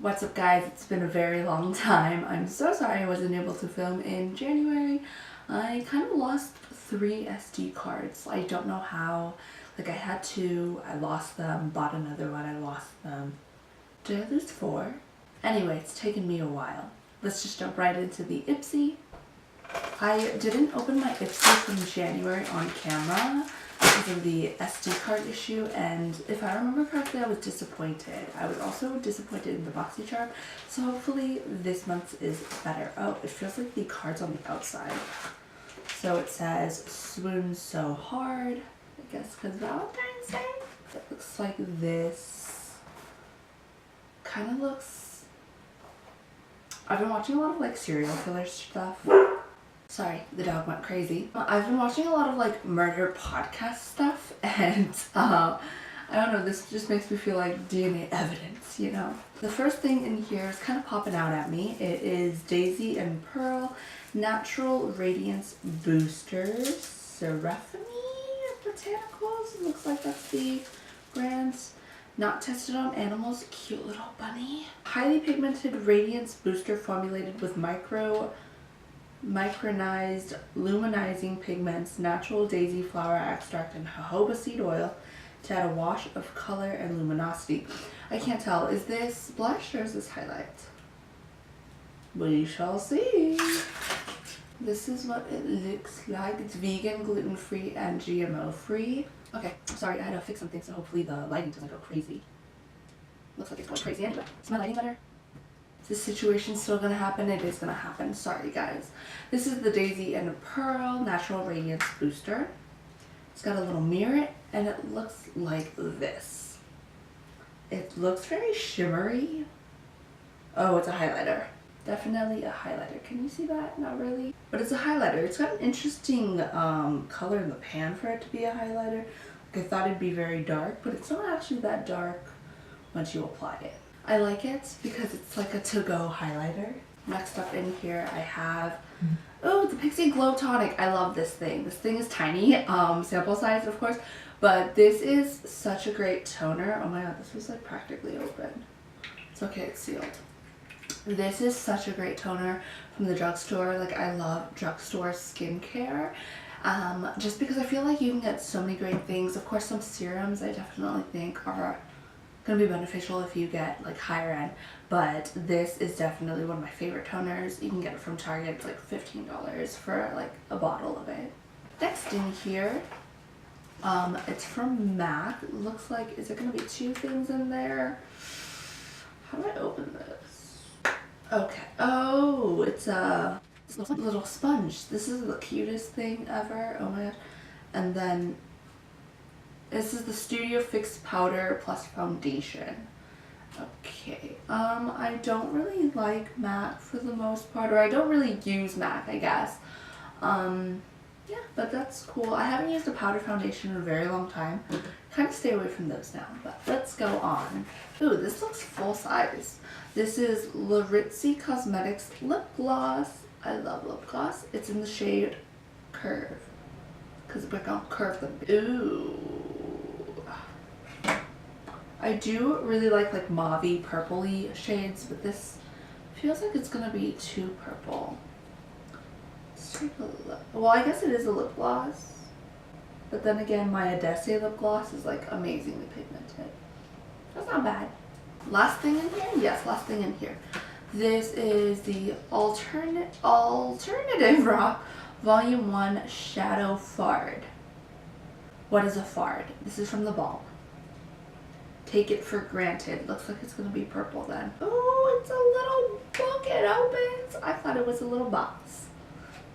What's up guys, it's been a very long time. I'm so sorry I wasn't able to film in January. I kind of lost 3 SD cards. I don't know how. Like I had 2, I lost them, bought another one, I lost them. Did I lose 4? Anyway, it's taken me a while. Let's just jump right into the Ipsy. I didn't open my Ipsy from January on camera because of the SD card issue, and if I remember correctly, I was disappointed. I was also disappointed in the BOXYCHARM, so hopefully this month is better. Oh, it feels like the card's on the outside. So it says, swoon so hard, I guess because Valentine's Day. It looks like this. Kind of looks... I've been watching a lot of like serial killer stuff. Sorry, the dog went crazy. I've been watching a lot of like murder podcast stuff, and I don't know, this just makes me feel like DNA evidence, you know? The first thing in here is kind of popping out at me. It is Daisy and Pearl Natural Radiance Boosters. Seraphony Botanicals. It looks like that's the brand. Not tested on animals. Cute little bunny. Highly pigmented radiance booster formulated with micronized luminizing pigments, natural daisy flower extract, and jojoba seed oil to add a wash of color and luminosity. I can't tell. Is this blush or is this highlight? We shall see. This is what it looks like. It's vegan, gluten-free, and GMO-free. Okay, sorry, I had to fix something, so hopefully the lighting doesn't go crazy. Looks like it's going crazy anyway. Is my lighting better? This situation's still gonna happen. It is gonna happen. Sorry guys. This is the Daisy and Pearl Natural Radiance Booster. It's got a little mirror and it looks like this. It looks very shimmery. Oh, it's a highlighter. Definitely a highlighter. Can you see that? Not really. But it's a highlighter. It's got an interesting color in the pan for it to be a highlighter. Like I thought it'd be very dark, but it's not actually that dark once you apply it. I like it because it's like a to-go highlighter. Next up in here I have, oh, the Pixie Glow Tonic. I love this thing. This thing is tiny, sample size of course, but this is such a great toner. Oh my god, this was like practically open. It's okay, it's sealed. This is such a great toner from the drugstore. Like I love drugstore skincare. Just because I feel like you can get so many great things. Of course, some serums I definitely think are gonna be beneficial if you get like higher end, but this is definitely one of my favorite toners. You can get it from Target. It's like $15 for like a bottle of it. Next in here, it's from MAC. It looks like, is it gonna be 2 things in there? How do I open this? Okay. Oh, it's a little sponge. This is the cutest thing ever. Oh my god. And then this is the Studio Fix Powder plus Foundation. Okay, I don't really like MAC for the most part, or I don't really use MAC, I guess. Yeah, but that's cool. I haven't used a powder foundation in a very long time. Kind of stay away from those now, but let's go on. Ooh, this looks full size. This is Laritzi Cosmetics Lip Gloss. I love lip gloss. It's in the shade Curve, because we're gonna curve them. Ooh. I do really like mauve-y, purpley shades, but this feels like it's gonna be too purple. Let's take a look. Well, I guess it is a lip gloss, but then again, my Odesse lip gloss is like amazingly pigmented. That's not bad. Last thing in here? Yes, last thing in here. This is the Alternative Rock Volume 1 Shadow Fard. What is a fard? This is from the Balm. Take it for granted. Looks like it's gonna be purple then. Oh, it's a little book. It opens. I thought it was a little box.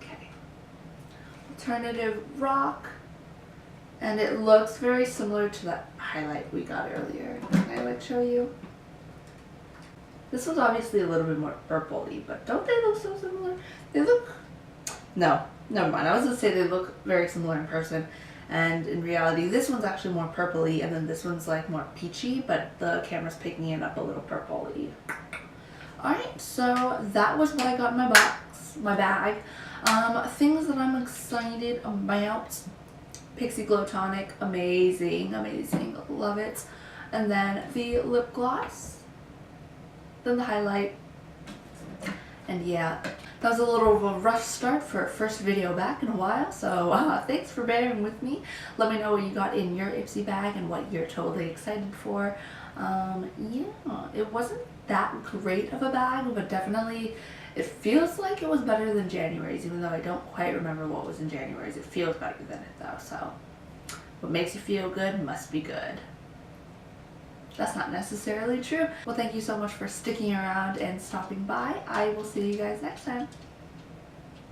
Okay. Alternative Rock. And it looks very similar to that highlight we got earlier. Can I like show you? This was obviously a little bit more purpley, but don't they look so similar? They look... No, never mind. I was gonna say they look very similar in person. And in reality, this one's actually more purpley, and then this one's like more peachy, but the camera's picking it up a little purpley. Alright, so that was what I got in my bag. Things that I'm excited about. Pixie Glow Tonic, amazing, amazing, love it. And then the lip gloss. than the highlight. And yeah, that was a little of a rough start for a first video back in a while, so thanks for bearing with me. Let me know what you got in your Ipsy bag and what you're totally excited for. Yeah, it wasn't that great of a bag, but definitely it feels like it was better than January's, even though I don't quite remember what was in January's. It feels better than it though, so what makes you feel good must be good. That's not necessarily true. Well, thank you so much for sticking around and stopping by. I will see you guys next time.